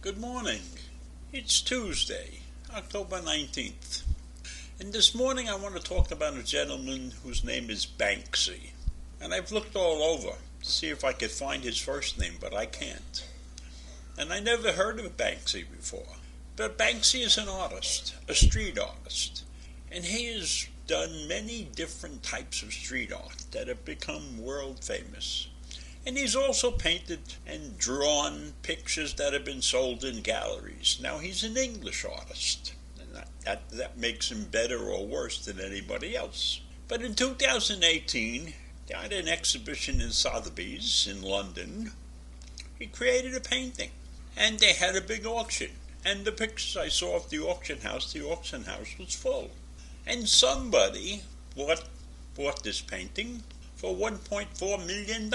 Good morning. It's Tuesday, October 19th. And this morning I want to talk about a gentleman whose name is Banksy. And I've looked all over to see if I could find his first name, but I can't. And I never heard of Banksy before. But Banksy is an artist, a street artist. And he has done many different types of street art that have become world famous. And he's also painted and drawn pictures that have been sold in galleries. Now, he's an English artist, and that makes him better or worse than anybody else. But in 2018, at an exhibition in Sotheby's in London, he created a painting, and they had a big auction. And the pictures I saw of the auction house was full. And somebody bought this painting for $1.4 million.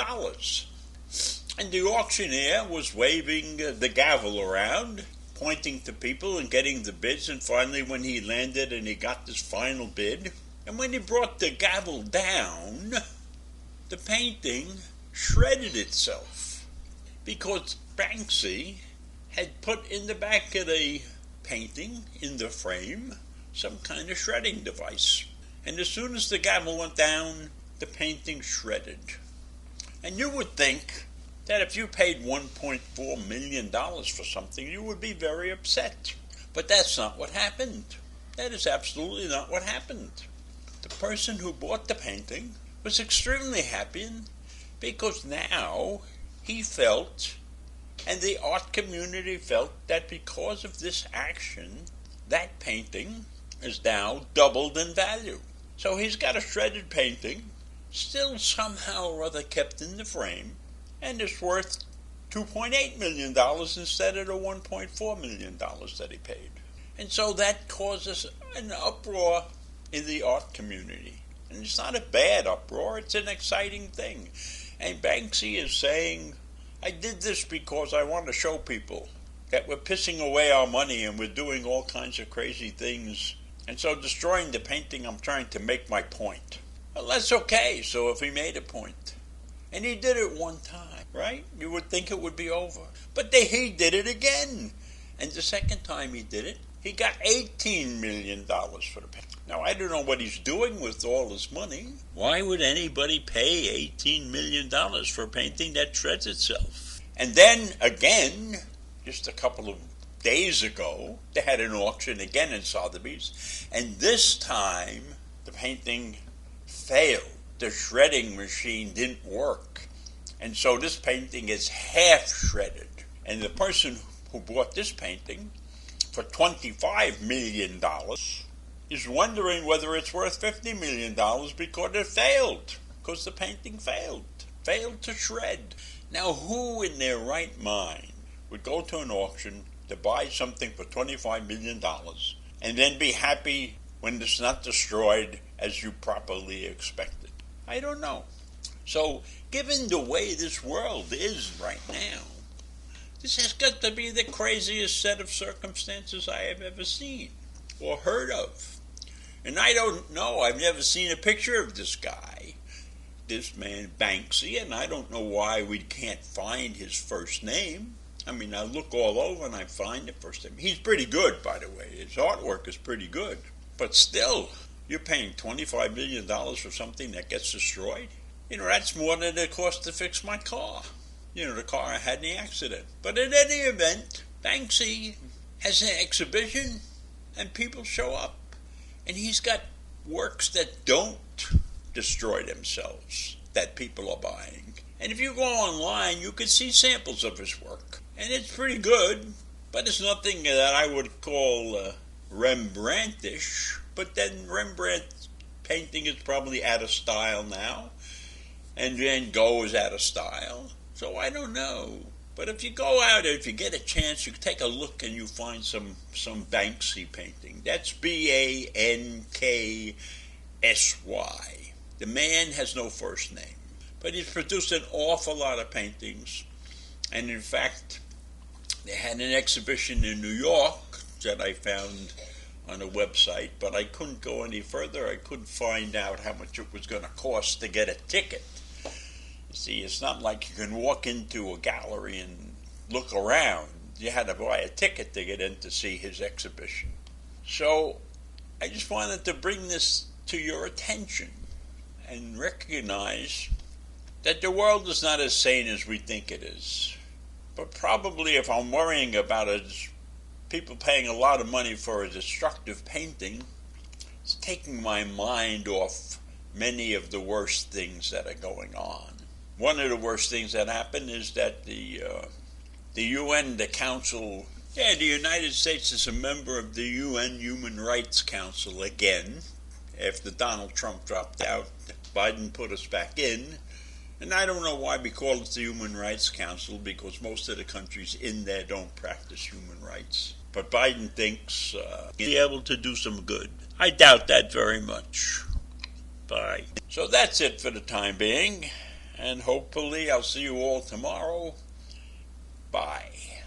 And the auctioneer was waving the gavel around, pointing to people and getting the bids, and finally when he landed and he got this final bid, and when he brought the gavel down, the painting shredded itself, because Banksy had put in the back of the painting, in the frame, some kind of shredding device. And as soon as the gavel went down, the painting shredded. And you would think that if you paid $1.4 million for something, you would be very upset. But that's not what happened. That is absolutely not what happened. The person who bought the painting was extremely happy because now he felt, and the art community felt, that because of this action, that painting is now doubled in value. So he's got a shredded painting, still somehow or other kept in the frame, and it's worth $2.8 million instead of the $1.4 million that he paid. And so that causes an uproar in the art community. And it's not a bad uproar, it's an exciting thing. And Banksy is saying, I did this because I want to show people that we're pissing away our money and we're doing all kinds of crazy things. And so destroying the painting, I'm trying to make my point. Well, that's okay, so if he made a point, and he did it one time, right? You would think it would be over. But he did it again. And the second time he did it, he got $18 million for the painting. Now, I don't know what he's doing with all his money. Why would anybody pay $18 million for a painting that shreds itself? And then, again, just a couple of days ago, they had an auction again in Sotheby's, and this time the painting failed. The shredding machine didn't work, and so this painting is half shredded. And the person who bought this painting for $25 million is wondering whether it's worth $50 million because it failed, because the painting failed to shred. Now, who in their right mind would go to an auction to buy something for $25 million and then be happy when it's not destroyed as you properly expected? I don't know. So, given the way this world is right now, this has got to be the craziest set of circumstances I have ever seen or heard of. And I don't know, I've never seen a picture of this guy, this man Banksy, and I don't know why we can't find his first name. I mean, I look all over and I find the first name. He's pretty good, by the way. His artwork is pretty good. But still, you're paying $25 million for something that gets destroyed? You know, that's more than it cost to fix my car. You know, the car I had in the accident. But in any event, Banksy has an exhibition and people show up. And he's got works that don't destroy themselves that people are buying. And if you go online, you can see samples of his work. And it's pretty good, but it's nothing that I would call Rembrandtish. But then Rembrandt's painting is probably out of style now. And Van Gogh is out of style. So I don't know. But if you go out, if you get a chance, you take a look and you find some Banksy painting. That's Banksy. The man has no first name, but he's produced an awful lot of paintings. And in fact, they had an exhibition in New York that I found on a website, but I couldn't go any further. I couldn't find out how much it was going to cost to get a ticket. You see, it's not like you can walk into a gallery and look around. You had to buy a ticket to get in to see his exhibition. So I just wanted to bring this to your attention and recognize that the world is not as sane as we think it is. But probably if I'm worrying about people paying a lot of money for a destructive painting, it's taking my mind off many of the worst things that are going on. One of the worst things that happened is that the UN, the United States is a member of the UN Human Rights Council again. After Donald Trump dropped out, Biden put us back in. And I don't know why we call it the Human Rights Council, because most of the countries in there don't practice human rights. But Biden thinks he'll be able to do some good. I doubt that very much. Bye. So that's it for the time being. And hopefully I'll see you all tomorrow. Bye.